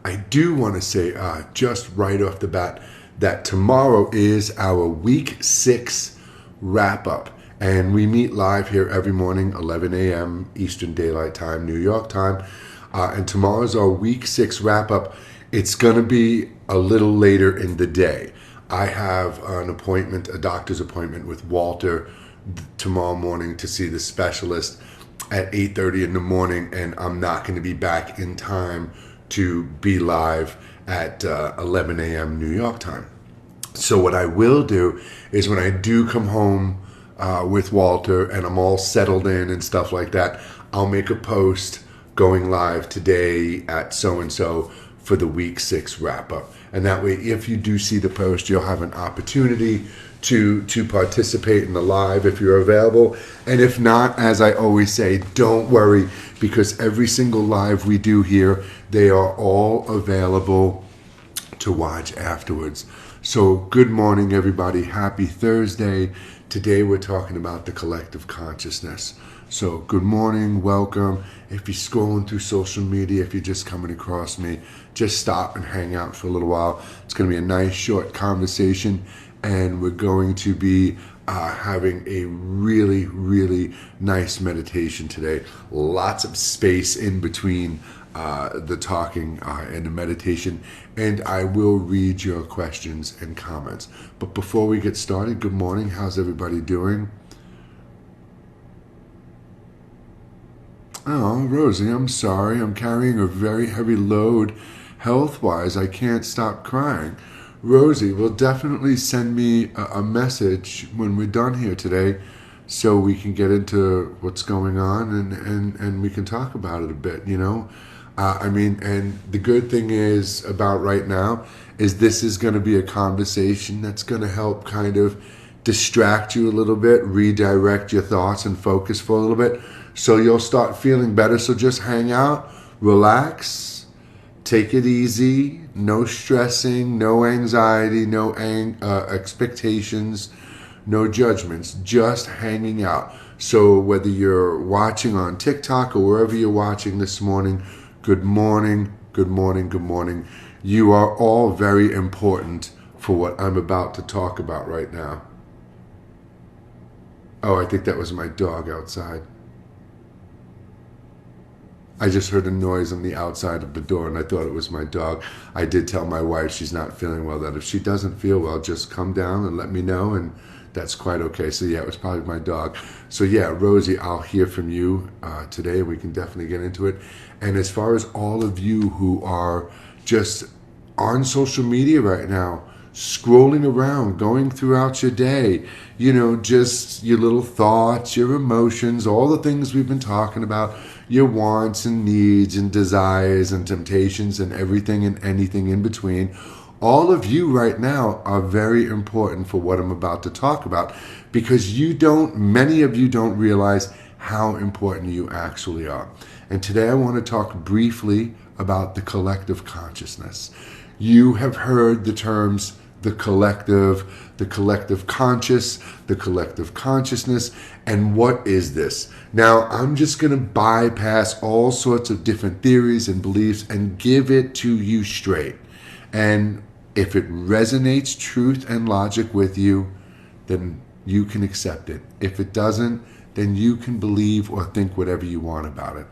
I do want to say just right off the bat that tomorrow is our week 6 wrap up. And we meet live here every morning, 11 a.m. Eastern Daylight Time, New York time. And tomorrow's our week 6 wrap up. It's going to be a little later in the day. I have an appointment, a doctor's appointment with Walter tomorrow morning to see the specialist at 8:30 in the morning, and I'm not going to be back in time to be live at 11 a.m. New York time. So what I will do is when I do come home with Walter and I'm all settled in and stuff like that, I'll make a post going live today at so-and-so for the week 6 wrap up. And that way, if you do see the post, you'll have an opportunity to participate in the live if you're available. And if not, as I always say, don't worry, because every single live we do here, they are all available to watch afterwards. So good morning, everybody. Happy Thursday. Today we're talking about the collective consciousness. So good morning, welcome. If you're scrolling through social media, if you're just coming across me, just stop and hang out for a little while. It's going to be a nice short conversation, and we're going to be having a really, really nice meditation today. Lots of space in between the talking and the meditation, and I will read your questions and comments. But before we get started, good morning. How's everybody doing? Oh, Rosie, I'm sorry. I'm carrying a very heavy load health-wise. I can't stop crying. Rosie will definitely send me a message when we're done here today so we can get into what's going on and we can talk about it a bit, you know? And the good thing is about right now is this is going to be a conversation that's going to help kind of distract you a little bit, redirect your thoughts and focus for a little bit, so you'll start feeling better. So just hang out, relax, take it easy, no stressing, no anxiety, no expectations, no judgments, just hanging out. So whether you're watching on TikTok or wherever you're watching this morning, good morning, good morning, good morning. You are all very important for what I'm about to talk about right now. Oh, I think that was my dog outside. I just heard a noise on the outside of the door and I thought it was my dog. I did tell my wife she's not feeling well, that if she doesn't feel well, just come down and let me know, and that's quite okay. So yeah, it was probably my dog. So yeah, Rosie, I'll hear from you today. We can definitely get into it. And as far as all of you who are just on social media right now, scrolling around, going throughout your day, you know, just your little thoughts, your emotions, all the things we've been talking about, your wants and needs and desires and temptations and everything and anything in between. All of you right now are very important for what I'm about to talk about, because many of you don't realize how important you actually are. And today I want to talk briefly about the collective consciousness. You have heard the terms the collective conscious, the collective consciousness, and what is this? Now, I'm just going to bypass all sorts of different theories and beliefs and give it to you straight. And if it resonates truth and logic with you, then you can accept it. If it doesn't, then you can believe or think whatever you want about it.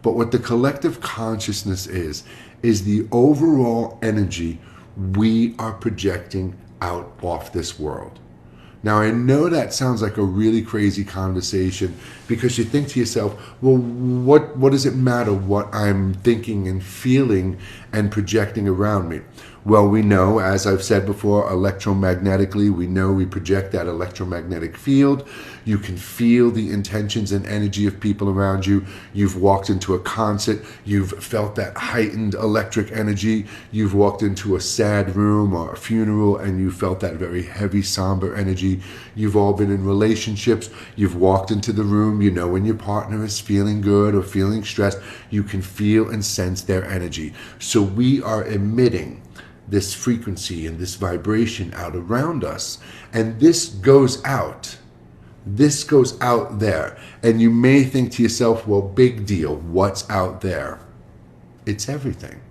But what the collective consciousness is the overall energy we are projecting out off this world. Now, I know that sounds like a really crazy conversation, because you think to yourself, well, what does it matter what I'm thinking and feeling and projecting around me? Well, we know, as I've said before, electromagnetically, we know we project that electromagnetic field. You can feel the intentions and energy of people around you. You've walked into a concert, you've felt that heightened electric energy. You've walked into a sad room or a funeral and you felt that very heavy, somber energy. You've all been in relationships. You've walked into the room, you know when your partner is feeling good or feeling stressed, you can feel and sense their energy. So we are emitting this frequency and this vibration out around us, and this goes out there. And you may think to yourself, well, big deal, what's out there? It's everything.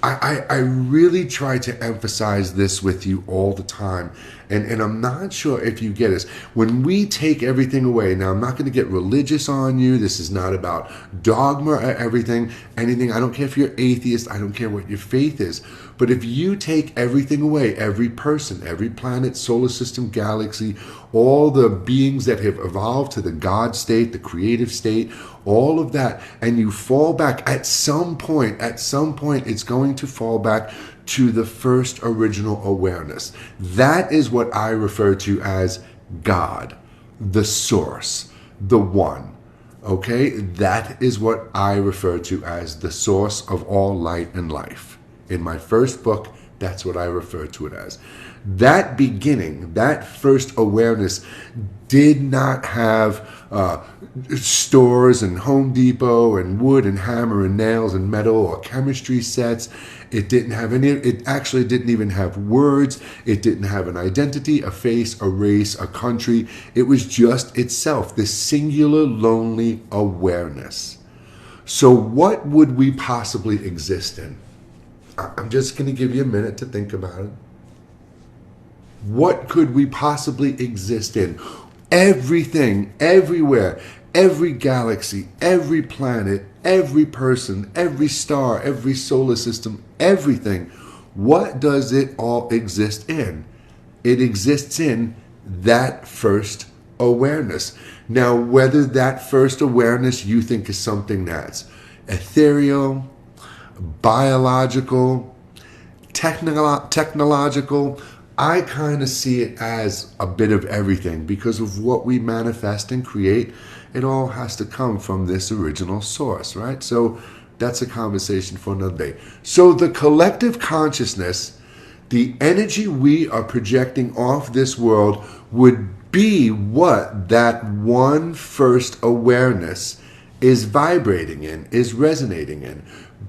I really try to emphasize this with you all the time. And I'm not sure if you get this. When we take everything away, now I'm not going to get religious on you. This is not about dogma or anything. I don't care if you're atheist. I don't care what your faith is. But if you take everything away, every person, every planet, solar system, galaxy, all the beings that have evolved to the God state, the creative state, all of that, and you fall back at some point, it's going to fall back to the first original awareness. That is what I refer to as God, the source, the one. Okay? That is what I refer to as the source of all light and life. In my first book, that's what I refer to it as. That beginning, that first awareness did not have stores and Home Depot and wood and hammer and nails and metal or chemistry sets. It didn't have any, it actually didn't even have words. It didn't have an identity, a face, a race, a country. It was just itself, this singular, lonely awareness. So what would we possibly exist in? I'm just going to give you a minute to think about it. What could we possibly exist in? Everything, everywhere, every galaxy, every planet, every person, every star, every solar system, everything. What does it all exist in? It exists in that first awareness. Now, whether that first awareness you think is something that's ethereal, biological, technological, I kind of see it as a bit of everything because of what we manifest and create. It all has to come from this original source, right? So that's a conversation for another day. So the collective consciousness, the energy we are projecting off this world would be what that one first awareness is vibrating in, is resonating in.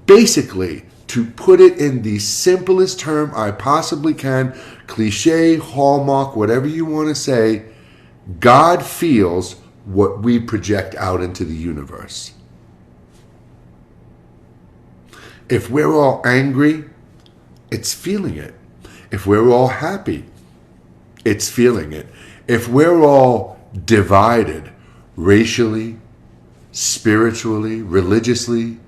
Basically, to put it in the simplest term I possibly can, cliche, hallmark, whatever you want to say, God feels what we project out into the universe. If we're all angry, it's feeling it. If we're all happy, it's feeling it. If we're all divided racially, spiritually, religiously,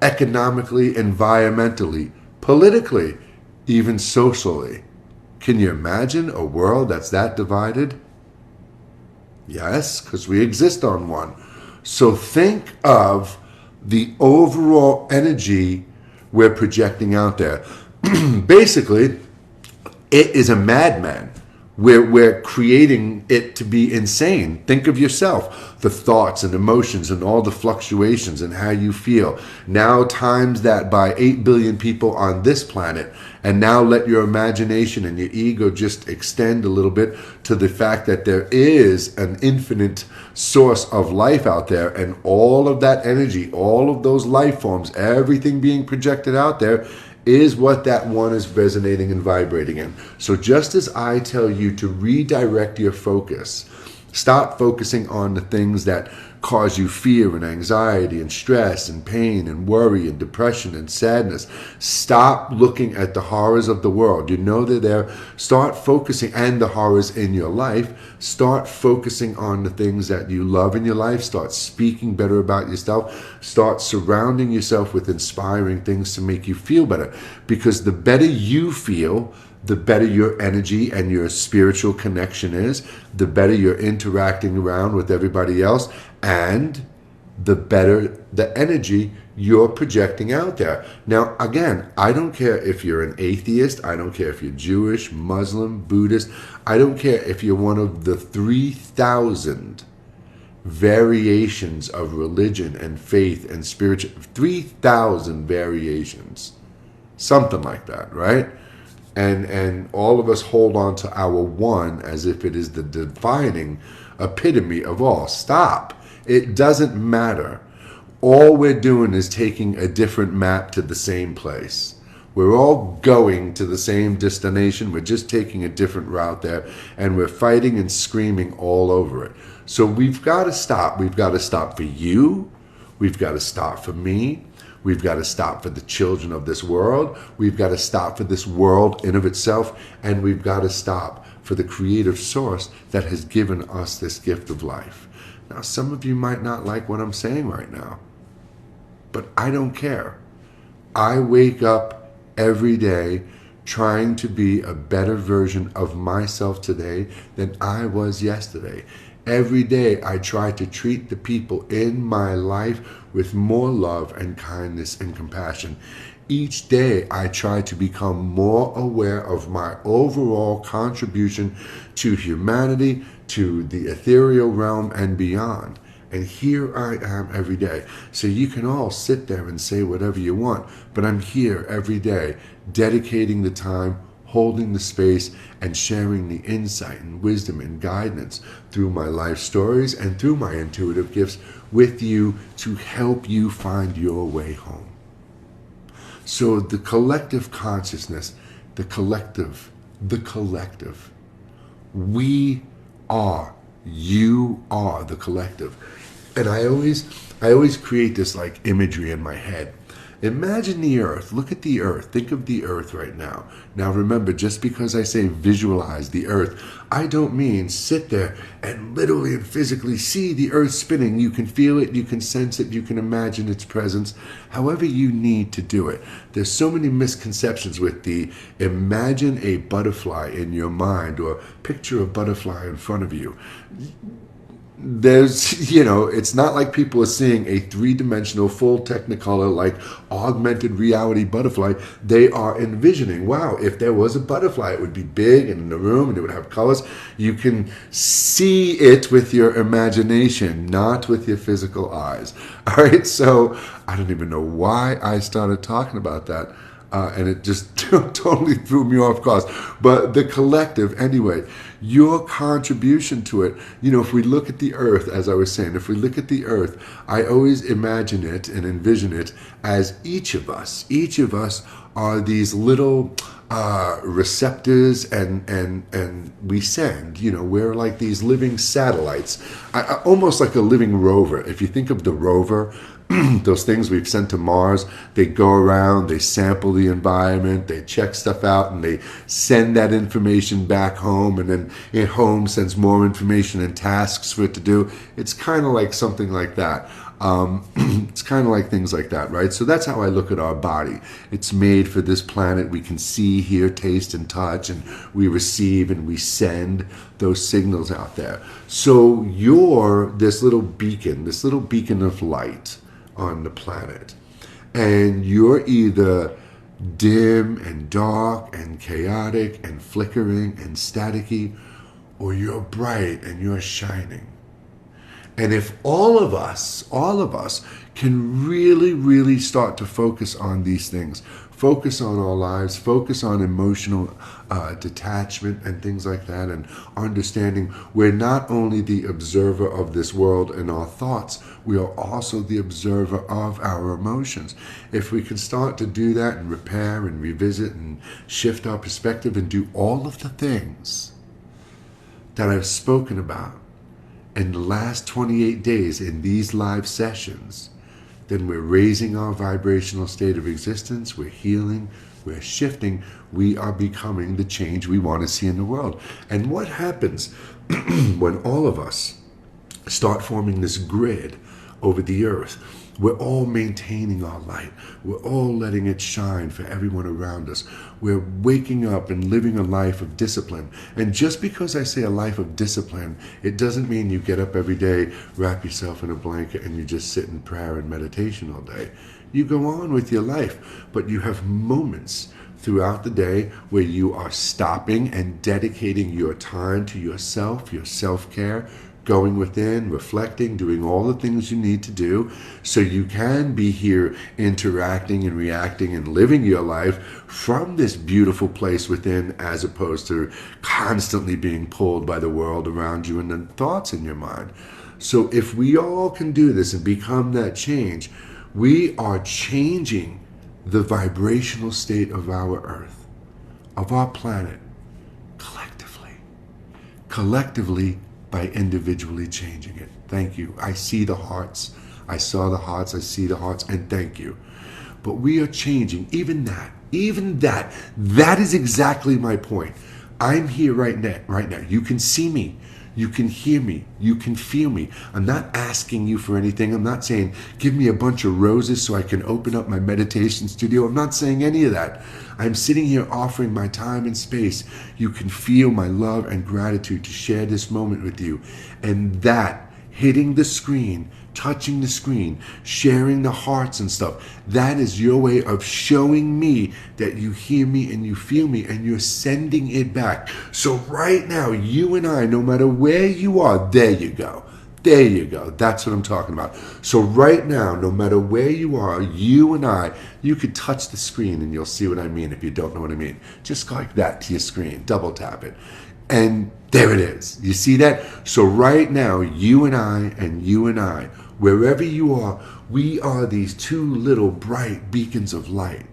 economically, environmentally, politically, even socially. Can you imagine a world that's that divided? Yes, because we exist on one. So think of the overall energy we're projecting out there. Basically, it is a madman. We're creating it to be insane. Think of yourself, the thoughts and emotions and all the fluctuations and how you feel. Now times that by 8 billion people on this planet, and now let your imagination and your ego just extend a little bit to the fact that there is an infinite source of life out there, and all of that energy, all of those life forms, everything being projected out there is what that one is resonating and vibrating in. So just as I tell you to redirect your focus, stop focusing on the things that cause you fear and anxiety and stress and pain and worry and depression and sadness. Stop looking at the horrors of the world. You know they're there. Start focusing, and the horrors in your life. Start focusing on the things that you love in your life. Start speaking better about yourself. Start surrounding yourself with inspiring things to make you feel better. Because the better you feel, the better your energy and your spiritual connection is, the better you're interacting around with everybody else, and the better the energy you're projecting out there. Now, again, I don't care if you're an atheist. I don't care if you're Jewish, Muslim, Buddhist. I don't care if you're one of the 3,000 variations of religion and faith and spiritual, 3,000 variations, something like that, right? And all of us hold on to our one as if it is the defining epitome of all. Stop. It doesn't matter. All we're doing is taking a different map to the same place. We're all going to the same destination. We're just taking a different route there, and we're fighting and screaming all over it. So we've got to stop. We've got to stop for you. We've got to stop for me. We've got to stop for the children of this world. We've got to stop for this world in of itself. And we've got to stop for the creative source that has given us this gift of life. Now, some of you might not like what I'm saying right now, but I don't care. I wake up every day trying to be a better version of myself today than I was yesterday. Every day I try to treat the people in my life with more love and kindness and compassion. Each day I try to become more aware of my overall contribution to humanity, to the ethereal realm and beyond. And here I am every day. So you can all sit there and say whatever you want, but I'm here every day, dedicating the time, holding the space, and sharing the insight and wisdom and guidance through my life stories and through my intuitive gifts with you to help you find your way home. So the collective consciousness, the collective, we are, you are the collective. And I always create this like imagery in my head. Imagine the earth. Look at the earth. Think of the earth right now. Now remember, just because I say visualize the earth, I don't mean sit there and literally and physically see the earth spinning. You can feel it, you can sense it, you can imagine its presence, however you need to do it. There's so many misconceptions with the imagine a butterfly in your mind or picture a butterfly in front of you. There's, it's not like people are seeing a three-dimensional, full technicolor, like augmented reality butterfly. They are envisioning, wow, if there was a butterfly, it would be big and in the room and it would have colors. You can see it with your imagination, not with your physical eyes. All right, so I don't even know why I started talking about that. And it just totally threw me off course. But the collective, anyway, your contribution to it, if we look at the earth, as I was saying, if we look at the earth, I always imagine it and envision it as each of us are these little receptors and we send, we're like these living satellites, almost like a living rover. If you think of the rover, those things we've sent to Mars, they go around, they sample the environment, they check stuff out, and they send that information back home, and then at home sends more information and tasks for it to do. It's kind of like something like that. It's kind of like things like that, right? So that's how I look at our body. It's made for this planet. We can see, hear, taste, and touch, and we receive and we send those signals out there. So you're this little beacon of light on the planet. And you're either dim and dark and chaotic and flickering and staticky, or you're bright and you're shining. And if all of us can really, really start to focus on these things, focus on our lives, focus on emotional detachment and things like that, and understanding we're not only the observer of this world and our thoughts, we are also the observer of our emotions. If we can start to do that and repair and revisit and shift our perspective and do all of the things that I've spoken about in the last 28 days in these live sessions, then we're raising our vibrational state of existence, we're healing, we're shifting, we are becoming the change we want to see in the world. And what happens when all of us start forming this grid over the earth? We're all maintaining our light. We're all letting it shine for everyone around us. We're waking up and living a life of discipline. And just because I say a life of discipline, it doesn't mean you get up every day, wrap yourself in a blanket, and you just sit in prayer and meditation all day. You go on with your life, but you have moments throughout the day where you are stopping and dedicating your time to yourself, your self-care, going within, reflecting, doing all the things you need to do so you can be here interacting and reacting and living your life from this beautiful place within, as opposed to constantly being pulled by the world around you and the thoughts in your mind. So if we all can do this and become that change, we are changing the vibrational state of our earth, of our planet, collectively by individually changing it. Thank you. I see the hearts. I saw the hearts. I see the hearts. And thank you. but we are changing. Even that is exactly my point. I'm here right now. You can see me. You can hear me. You can feel me. I'm not asking you for anything. I'm not saying, give me a bunch of roses so I can open up my meditation studio. I'm not saying any of that. I'm sitting here offering my time and space. You can feel my love and gratitude to share this moment with you. And that, hitting the screen, touching the screen, sharing the hearts and stuff, that is your way of showing me that you hear me and you feel me, and you're sending it back. So right now, you and I, no matter where you are, there you go. There you go. That's what I'm talking about. So right now, no matter where you are, you and I, you could touch the screen and you'll see what I mean if you don't know what I mean. Just go like that to your screen. Double tap it. And there it is. You see that? So right now, you and I, wherever you are, we are these two little bright beacons of light.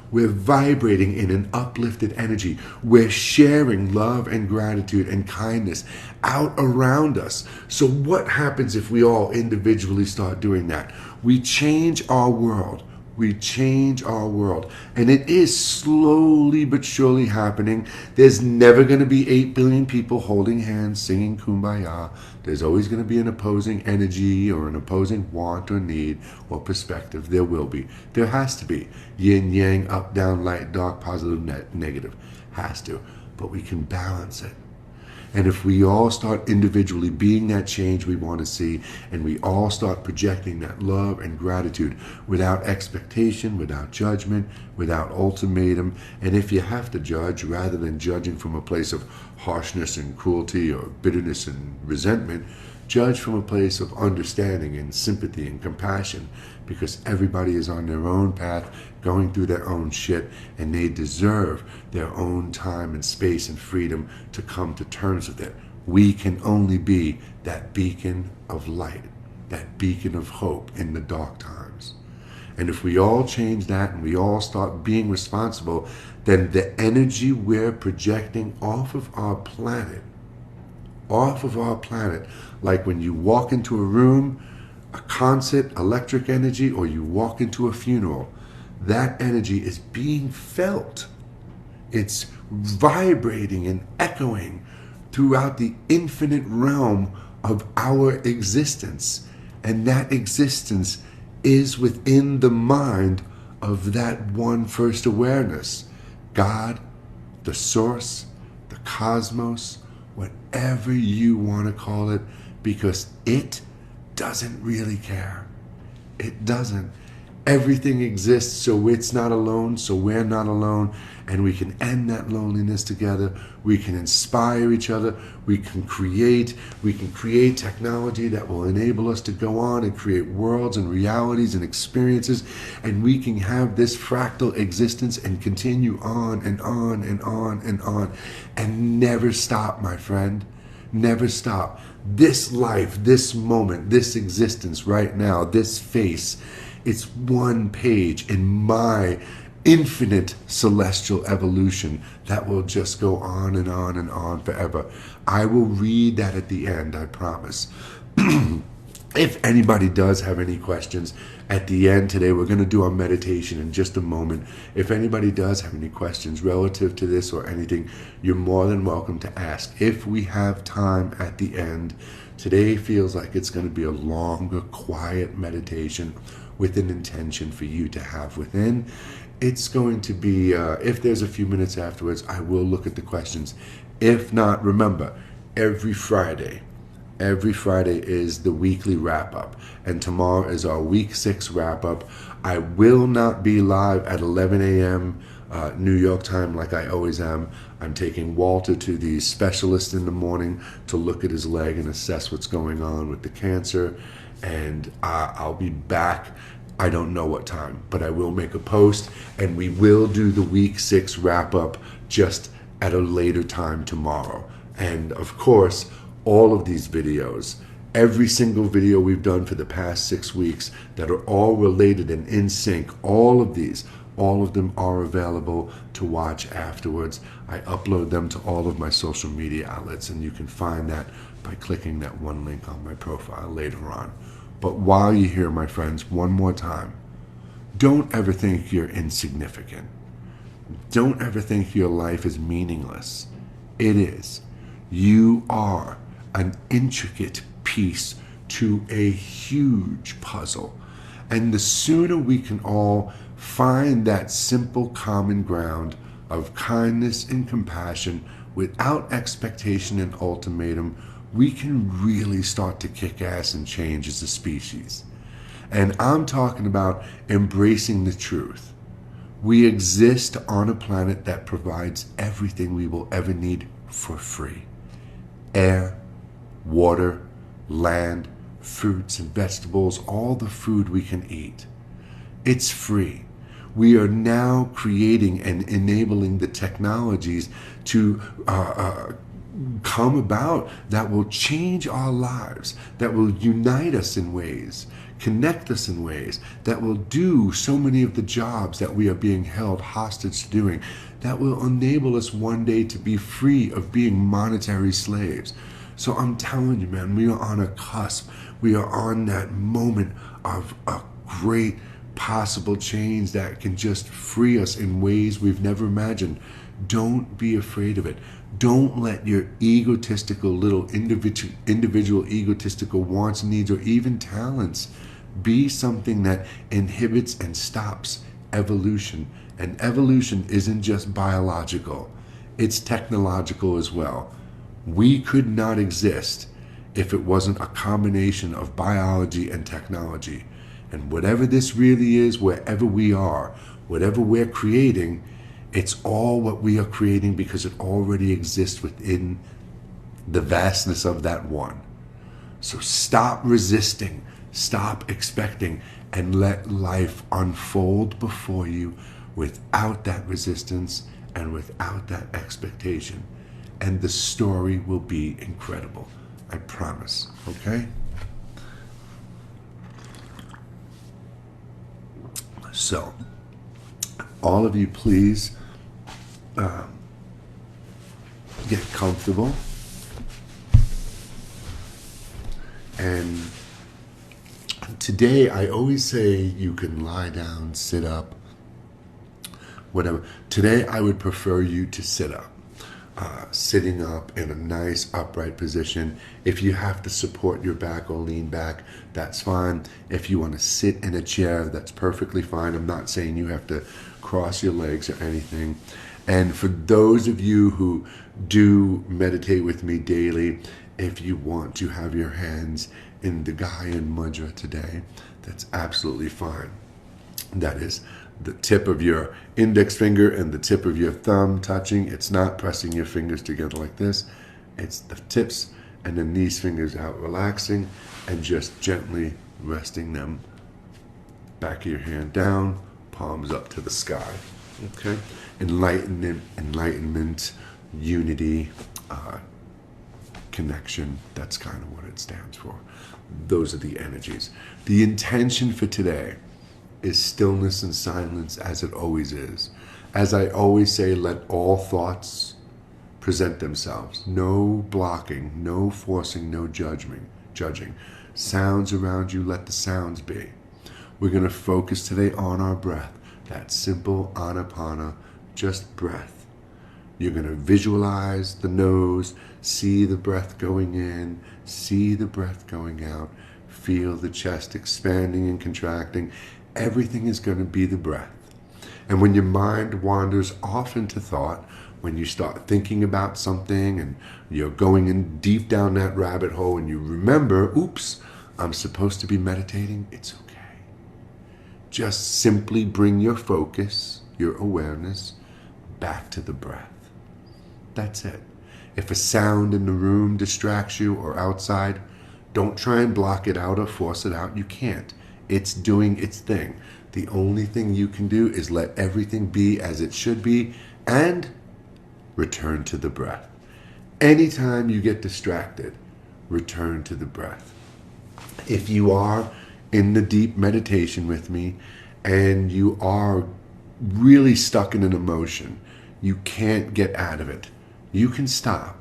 We're vibrating in an uplifted energy. We're sharing love and gratitude and kindness out around us. So what happens if we all individually start doing that? We change our world. We change our world. And it is slowly but surely happening. There's never going to be 8 billion people holding hands, singing Kumbaya. There's always going to be an opposing energy or an opposing want or need or perspective. There will be. There has to be. Yin, yang, up, down, light, dark, positive, negative. Has to. But we can balance it. And if we all start individually being that change we want to see, and we all start projecting that love and gratitude without expectation, without judgment, without ultimatum, and if you have to judge, rather than judging from a place of harshness and cruelty or bitterness and resentment, judge from a place of understanding and sympathy and compassion, because everybody is on their own path, going through their own shit, and they deserve their own time and space and freedom to come to terms with it. We can only be that beacon of light, that beacon of hope in the dark times. And if we all change that and we all start being responsible, then the energy we're projecting off of our planet, like when you walk into a room, a concert, electric energy, or you walk into a funeral, that energy is being felt. It's vibrating and echoing throughout the infinite realm of our existence. And that existence is within the mind of that one first awareness. God, the source, the cosmos, whatever you want to call it, because it doesn't really care. It doesn't. Everything exists, so it's not alone, so we're not alone, and we can end that loneliness together. We can inspire each other. We can create technology that will enable us to go on and create worlds and realities and experiences, and we can have this fractal existence and continue on and on and on and on, and never stop, my friend. Never stop. This life, this moment, this existence right now, this face, it's one page in my infinite celestial evolution that will just go on and on and on forever. I will read that at the end, I promise. If anybody does have any questions at the end today, we're going to do our meditation in just a moment. If anybody does have any questions relative to this or anything, you're more than welcome to ask. If we have time at the end, today feels like it's going to be a longer, quiet meditation with an intention for you to have within. It's going to be, if there's a few minutes afterwards, I will look at the questions. If not, remember, every Friday is the weekly wrap-up, and tomorrow is our week 6 wrap-up. I will not be live at 11 a.m. New York time like I always am. I'm taking Walter to the specialist in the morning to look at his leg and assess what's going on with the cancer, and I'll be back. I don't know what time, but I will make a post, and we will do the week 6 wrap-up just at a later time tomorrow. And of course, all of these videos, every single video we've done for the past 6 weeks that are all related and in sync, all of them are available to watch afterwards. I upload them to all of my social media outlets, and you can find that by clicking that one link on my profile later on. But while you're here, my friends, one more time, Don't ever think you're insignificant. Don't ever think your life is meaningless. It is. You are an intricate piece to a huge puzzle. And the sooner we can all find that simple common ground of kindness and compassion without expectation and ultimatum, we can really start to kick ass and change as a species. And I'm talking about embracing the truth. We exist on a planet that provides everything we will ever need for free. Air, water, land, fruits and vegetables, all the food we can eat. It's free. We are now creating and enabling the technologies to come about that will change our lives, that will unite us in ways, connect us in ways, that will do so many of the jobs that we are being held hostage to doing, that will enable us one day to be free of being monetary slaves. So I'm telling you, man, we are on a cusp. We are on that moment of a great possible change that can just free us in ways we've never imagined. Don't be afraid of it. Don't let your egotistical little individual egotistical wants, needs, or even talents be something that inhibits and stops evolution. And evolution isn't just biological, it's technological as well. We could not exist if it wasn't a combination of biology and technology. And whatever this really is, wherever we are, whatever we're creating, it's all what we are creating because it already exists within the vastness of that one. So stop resisting, stop expecting, and let life unfold before you without that resistance and without that expectation. And the story will be incredible. I promise, okay? So, all of you, please get comfortable. And today, I always say you can lie down, sit up, whatever. Today, I would prefer you to sit up. Sitting up in a nice upright position. If you have to support your back or lean back, that's fine. If you want to sit in a chair, that's perfectly fine. I'm not saying you have to cross your legs or anything. And for those of you who do meditate with me daily, if you want to have your hands in the Gyan Mudra today, that's absolutely fine. That is the tip of your index finger and the tip of your thumb touching. It's not pressing your fingers together like this. It's the tips and then these fingers out, relaxing and just gently resting them. Back of your hand down, palms up to the sky. Okay? Enlightenment, unity, connection. That's kind of what it stands for. Those are the energies. The intention for today is stillness and silence, as it always is. As I always say, let all thoughts present themselves. No blocking, no forcing, no judging. Sounds around you, let the sounds be. We're going to focus today on our breath. That simple anapana, just breath. You're going to visualize the nose, see the breath going in, see the breath going out, feel the chest expanding and contracting. Everything is going to be the breath. And when your mind wanders off into thought, when you start thinking about something and you're going in deep down that rabbit hole and you remember, oops, I'm supposed to be meditating, it's okay. Just simply bring your focus, your awareness, back to the breath. That's it. If a sound in the room distracts you or outside, don't try and block it out or force it out. You can't. It's doing its thing. The only thing you can do is let everything be as it should be and return to the breath. Anytime you get distracted, return to the breath. If you are in the deep meditation with me and you are really stuck in an emotion, you can't get out of it, you can stop.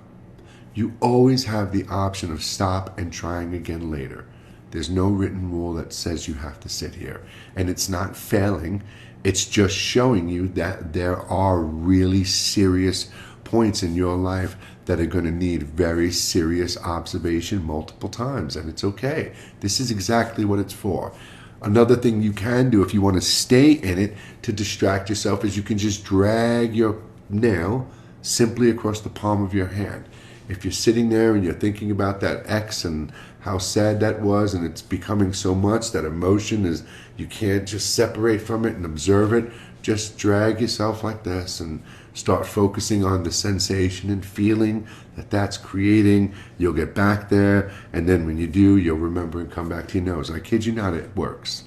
You always have the option of stop and trying again later. There's no written rule that says you have to sit here. And it's not failing. It's just showing you that there are really serious points in your life that are going to need very serious observation multiple times. And it's okay. This is exactly what it's for. Another thing you can do if you want to stay in it to distract yourself is you can just drag your nail simply across the palm of your hand. If you're sitting there and you're thinking about that ex and how sad that was, and it's becoming so much that emotion is, you can't just separate from it and observe it, just drag yourself like this and start focusing on the sensation and feeling that that's creating. You'll get back there, and then when you do, you'll remember and come back to your nose. I kid you not, it works.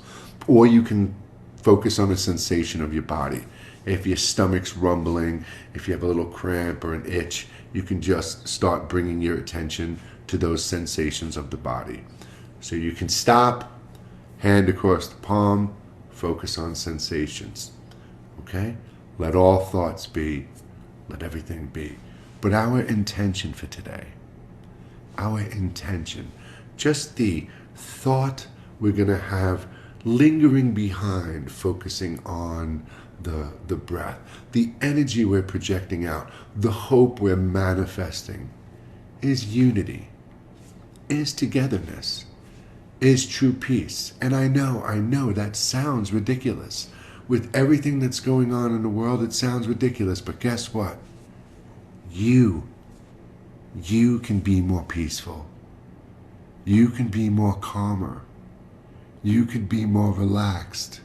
Or you can focus on the sensation of your body. If your stomach's rumbling, if you have a little cramp or an itch, you can just start bringing your attention to those sensations of the body. So you can stop, hand across the palm, focus on sensations. Okay? Let all thoughts be. Let everything be. But our intention for today, our intention, just the thought we're going to have lingering behind, focusing on the breath, the energy we're projecting out, the hope we're manifesting is unity, is togetherness, is true peace. And I know that sounds ridiculous. With everything that's going on in the world, it sounds ridiculous. But guess what? You can be more peaceful. You can be more calmer. You can be more relaxed.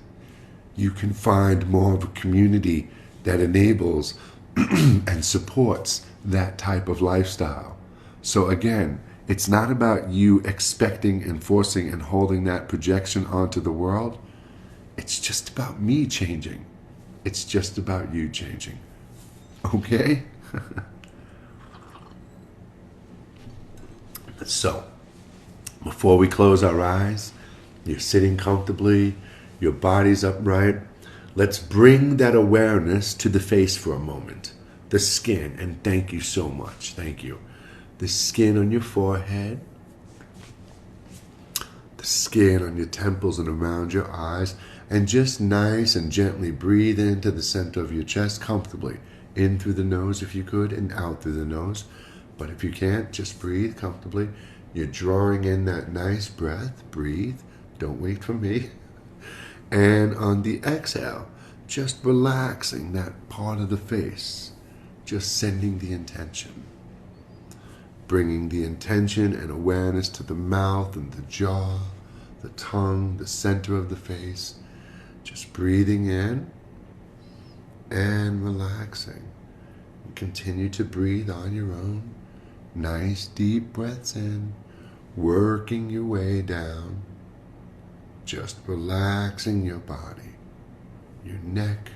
You can find more of a community that enables and supports that type of lifestyle. So again, it's not about you expecting and forcing and holding that projection onto the world. It's just about me changing. It's just about you changing. Okay? So, before we close our eyes, you're sitting comfortably, your body's upright. Let's bring that awareness to the face for a moment. The skin, and thank you so much. Thank you. The skin on your forehead, the skin on your temples and around your eyes, and just nice and gently breathe into the center of your chest comfortably. In through the nose if you could, and out through the nose. But if you can't, just breathe comfortably. You're drawing in that nice breath. Breathe. Don't wait for me. And on the exhale, just relaxing that part of the face. Just sending the intention. Bringing the intention and awareness to the mouth and the jaw, the tongue, the center of the face. Just breathing in and relaxing. And continue to breathe on your own. Nice deep breaths in, working your way down. Just relaxing your body, your neck,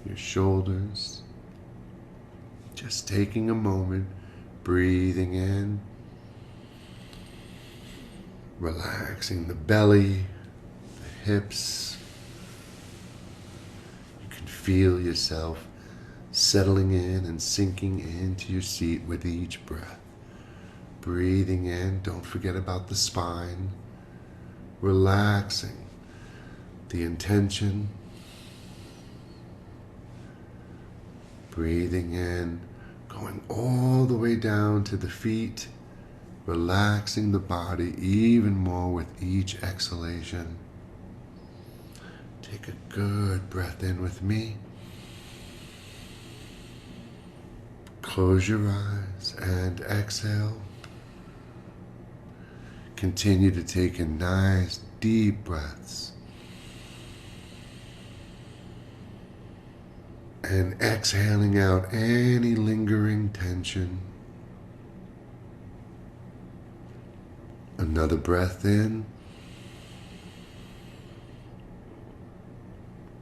your shoulders. Just taking a moment, breathing in, relaxing the belly, the hips. You can feel yourself settling in and sinking into your seat with each breath. Breathing in, don't forget about the spine. Relaxing the intention. Breathing in, going all the way down to the feet. Relaxing the body even more with each exhalation. Take a good breath in with me. Close your eyes and exhale. Continue to take in nice deep breaths. And exhaling out any lingering tension. Another breath in.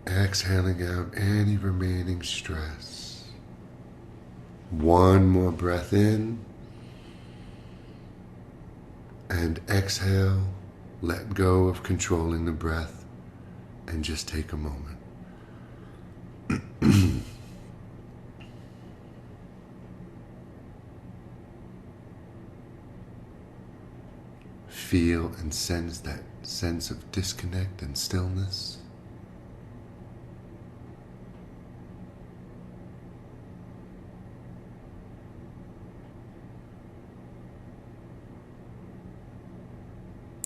Exhaling out any remaining stress. One more breath in. And exhale, let go of controlling the breath, and just take a moment. feel and sense that sense of disconnect and stillness.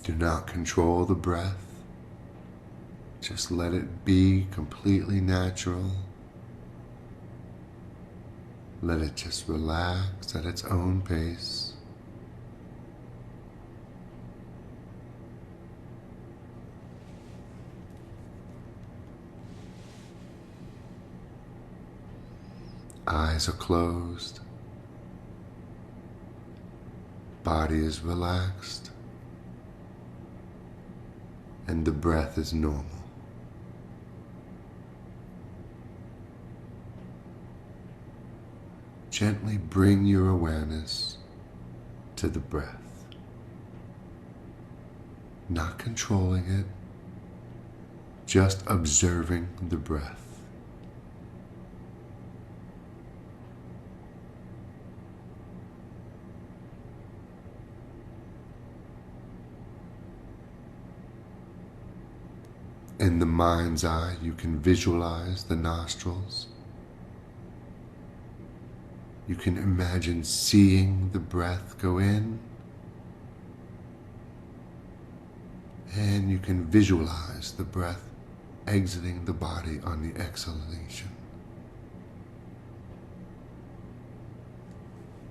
Do not control the breath. Just let it be completely natural. Let it just relax at its own pace. Eyes are closed. Body is relaxed. And the breath is normal. Gently bring your awareness to the breath, not controlling it, just observing the breath. In the mind's eye, you can visualize the nostrils. You can imagine seeing the breath go in, and you can visualize the breath exiting the body on the exhalation.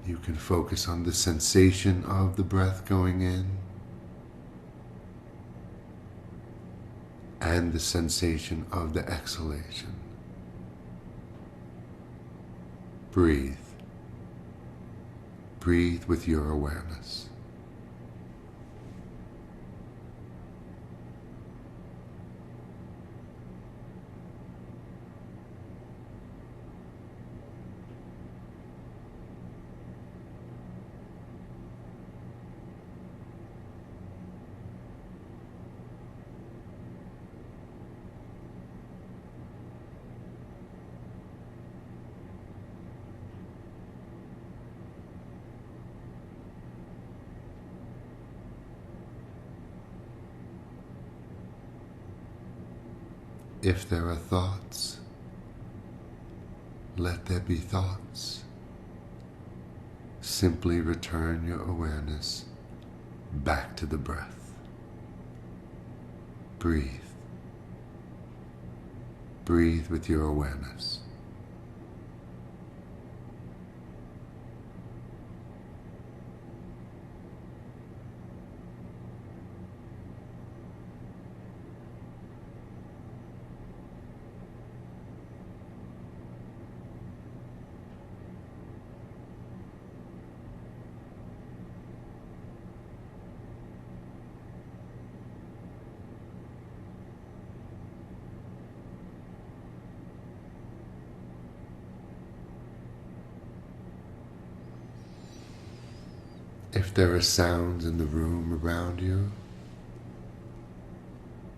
You can focus on the sensation of the breath going in and the sensation of the exhalation. Breathe. Breathe with your awareness. If there are thoughts, let there be thoughts. Simply return your awareness back to the breath. Breathe. Breathe with your awareness. If there are sounds in the room around you,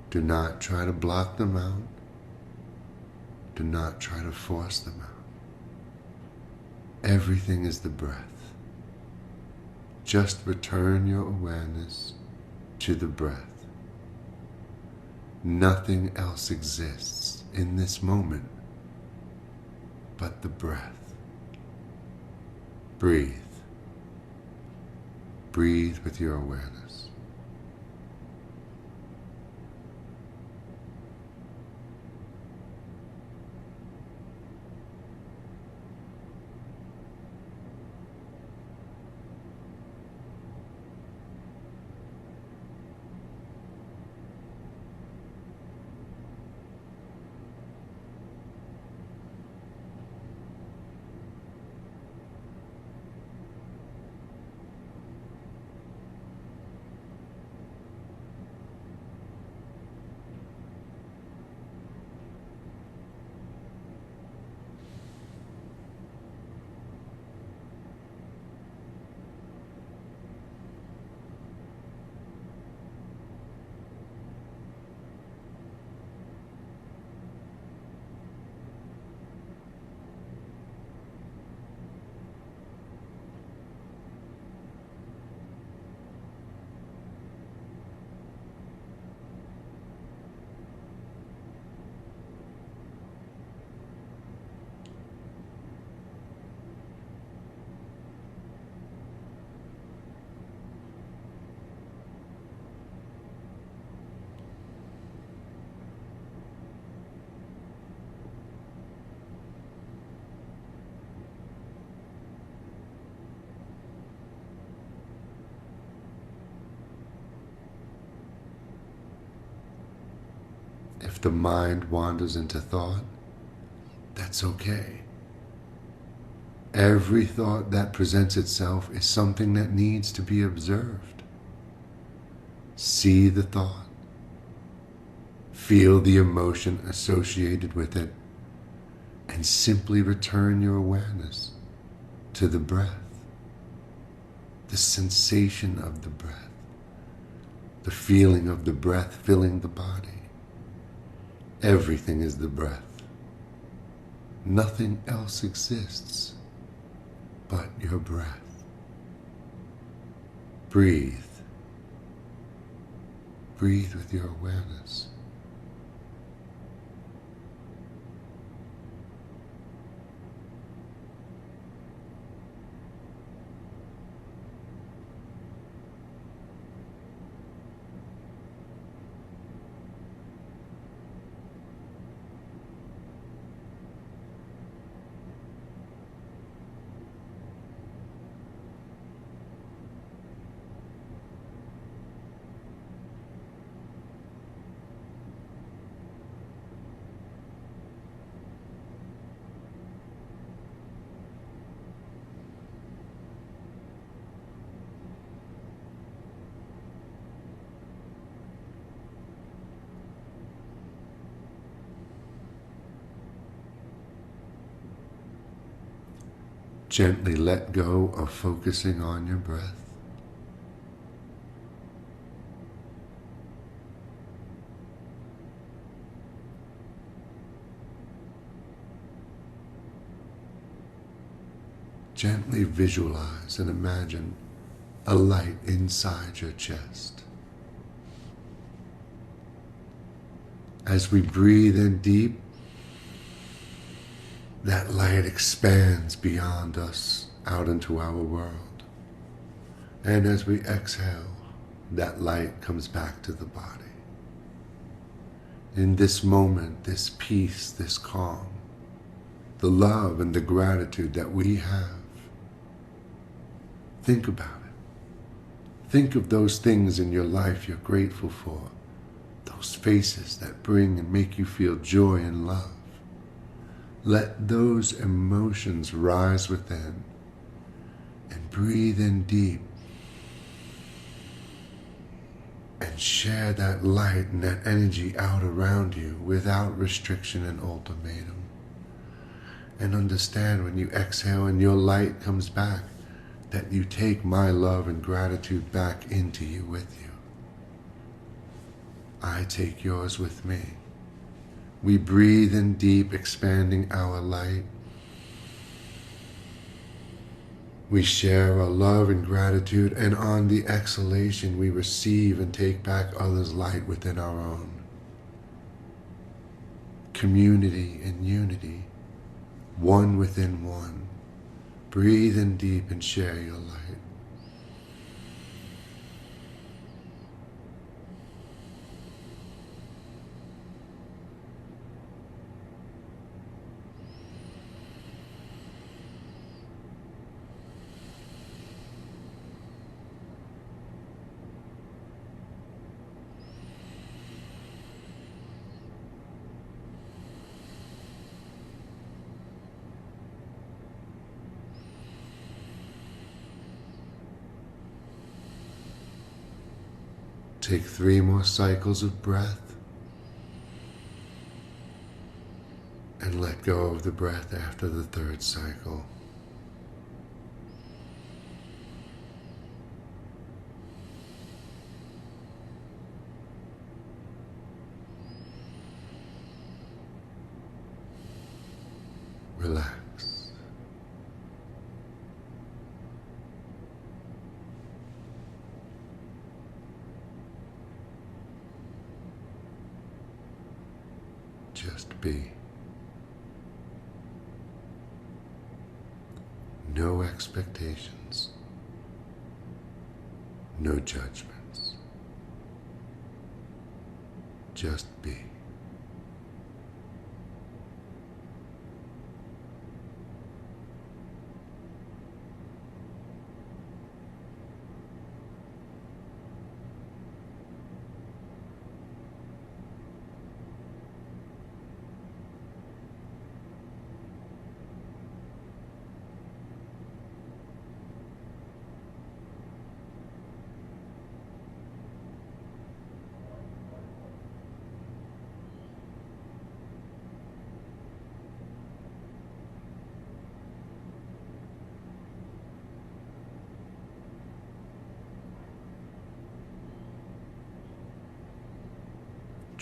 do not try to block them out. Do not try to force them out. Everything is the breath. Just return your awareness to the breath. Nothing else exists in this moment but the breath. Breathe. Breathe with your awareness. the mind wanders into thought, that's okay. Every thought that presents itself is something that needs to be observed. See the thought. Feel the emotion associated with it, and simply return your awareness to the breath, the sensation of the breath, the feeling of the breath filling the body. Everything is the breath. Nothing else exists but your breath. Breathe. Breathe with your awareness. Gently let go of focusing on your breath. Gently visualize and imagine a light inside your chest. As we breathe in deep, that light expands beyond us out into our world. And as we exhale, that light comes back to the body. In this moment, this peace, this calm, the love and the gratitude that we have, think about it. Think of those things in your life you're grateful for, those faces that bring and make you feel joy and love. Let those emotions rise within and breathe in deep and share that light and that energy out around you without restriction and ultimatum. And understand when you exhale and your light comes back, that you take my love and gratitude back into you with you. I take yours with me. We breathe in deep, expanding our light. We share our love and gratitude, and on the exhalation, we receive and take back others' light within our own. Community and unity, one within one. Breathe in deep and share your light. Take 3 more cycles of breath and let go of the breath after the 3rd cycle. Relax. Just be. No expectations. No judgments. Just be.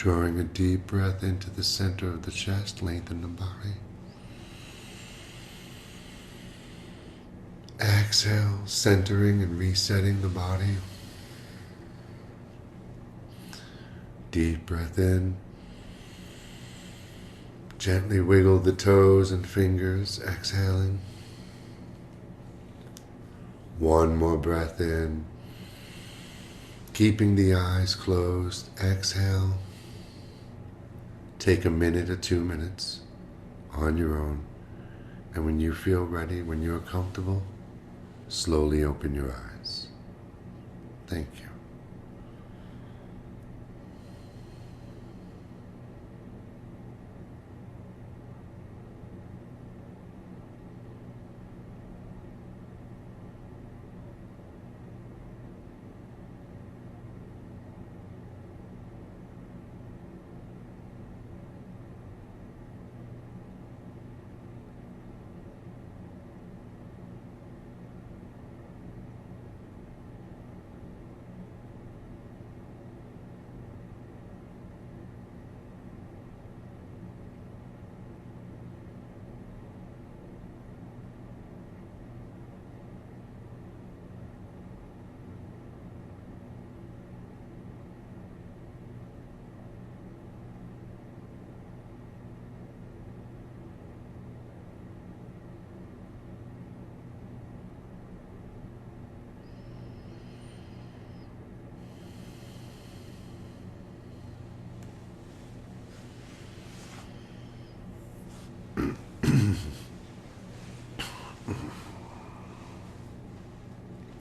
Drawing a deep breath into the center of the chest, lengthen the body. Exhale, centering and resetting the body. Deep breath in. Gently wiggle the toes and fingers, exhaling. One more breath in. Keeping the eyes closed, exhale. Take a minute or 2 minutes on your own. And when you feel ready, when you're comfortable, slowly open your eyes. Thank you.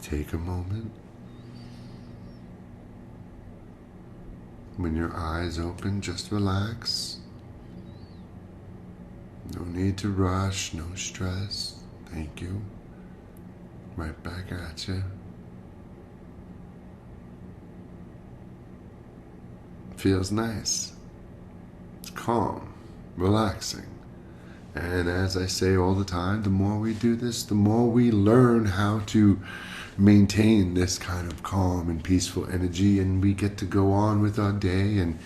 Take a moment. When your eyes open, just relax. No need to rush, no stress. Thank you. Right back at you. Feels nice. It's calm, relaxing. And as I say all the time, the more we do this, the more we learn how to maintain this kind of calm and peaceful energy, and we get to go on with our day and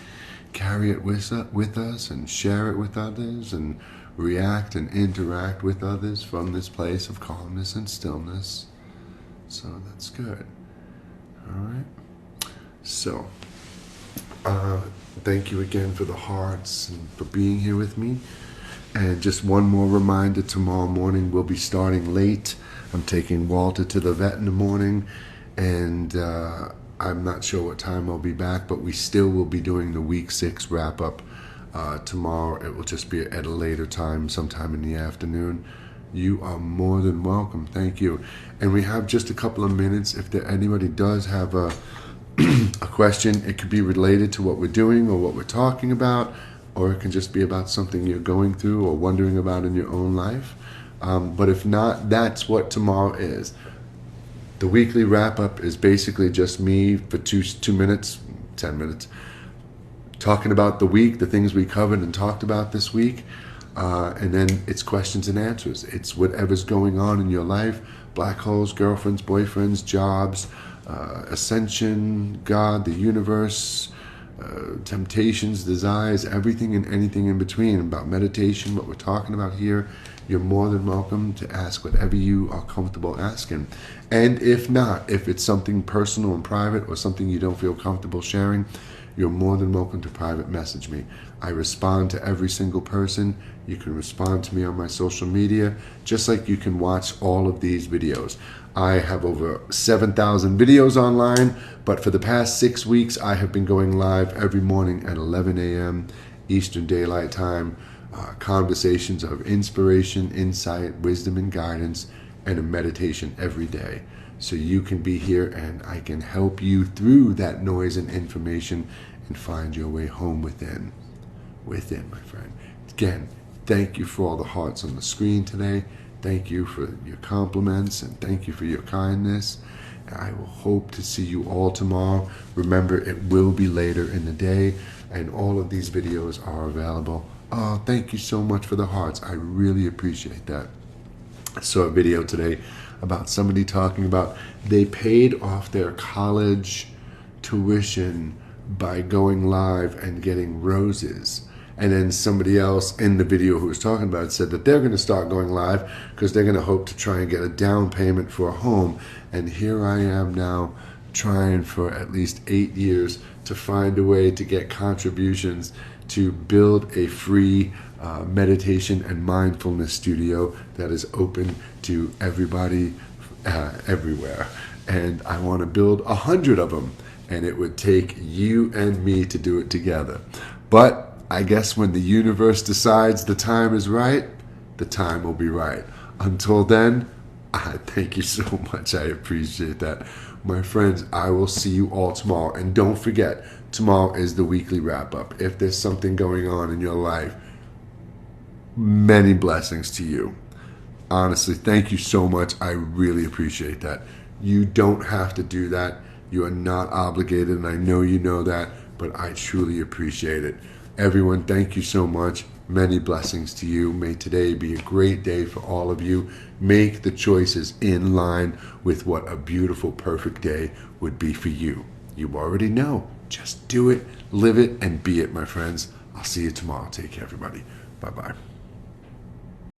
carry it with us and share it with others and react and interact with others from this place of calmness and stillness. So that's good. All right. So thank you again for the hearts and for being here with me. And just one more reminder, tomorrow morning we'll be starting late. I'm taking Walter to the vet in the morning, and I'm not sure what time I'll be back, but we still will be doing the week 6 wrap up tomorrow. It will just be at a later time, sometime in the afternoon. You are more than welcome. Thank you. And we have just a couple of minutes. If anybody does have a question, it could be related to what we're doing or what we're talking about, or it can just be about something you're going through or wondering about in your own life. But if not, that's what tomorrow is. The weekly wrap-up is basically just me for 2 minutes, 10 minutes, talking about the week, the things we covered and talked about this week. And then it's questions and answers. It's whatever's going on in your life, black holes, girlfriends, boyfriends, jobs, ascension, God, the universe, temptations, desires, everything and anything in between, about meditation, what we're talking about here. You're more than welcome to ask whatever you are comfortable asking. And if not, if it's something personal and private or something you don't feel comfortable sharing, you're more than welcome to private message me. I respond to every single person. You can respond to me on my social media, just like you can watch all of these videos. I have over 7,000 videos online, but for the past 6 weeks, I have been going live every morning at 11 a.m. Eastern Daylight Time. Conversations of inspiration, insight, wisdom, and guidance, and a meditation every day. So you can be here and I can help you through that noise and information and find your way home within, my friend. Again, thank you for all the hearts on the screen today. Thank you for your compliments and thank you for your kindness. I will hope to see you all tomorrow. Remember, it will be later in the day and all of these videos are available. Oh, thank you so much for the hearts. I really appreciate that. I saw a video today about somebody talking about they paid off their college tuition by going live and getting roses. And then somebody else in the video who was talking about it said that they're going to start going live because they're going to hope to try and get a down payment for a home. And here I am now trying for at least 8 years to find a way to get contributions to build a free meditation and mindfulness studio that is open to everybody everywhere. And I want to build 100 of them. And it would take you and me to do it together. But I guess when the universe decides the time is right, the time will be right. Until then, I thank you so much. I appreciate that. My friends, I will see you all tomorrow. And don't forget, tomorrow is the weekly wrap-up. If there's something going on in your life, many blessings to you. Honestly, thank you so much. I really appreciate that. You don't have to do that. You are not obligated, and I know you know that, but I truly appreciate it. Everyone, thank you so much. Many blessings to you. May today be a great day for all of you. Make the choices in line with what a beautiful, perfect day would be for you. You already know. Just do it, live it, and be it, my friends. I'll see you tomorrow. Take care, everybody. Bye-bye.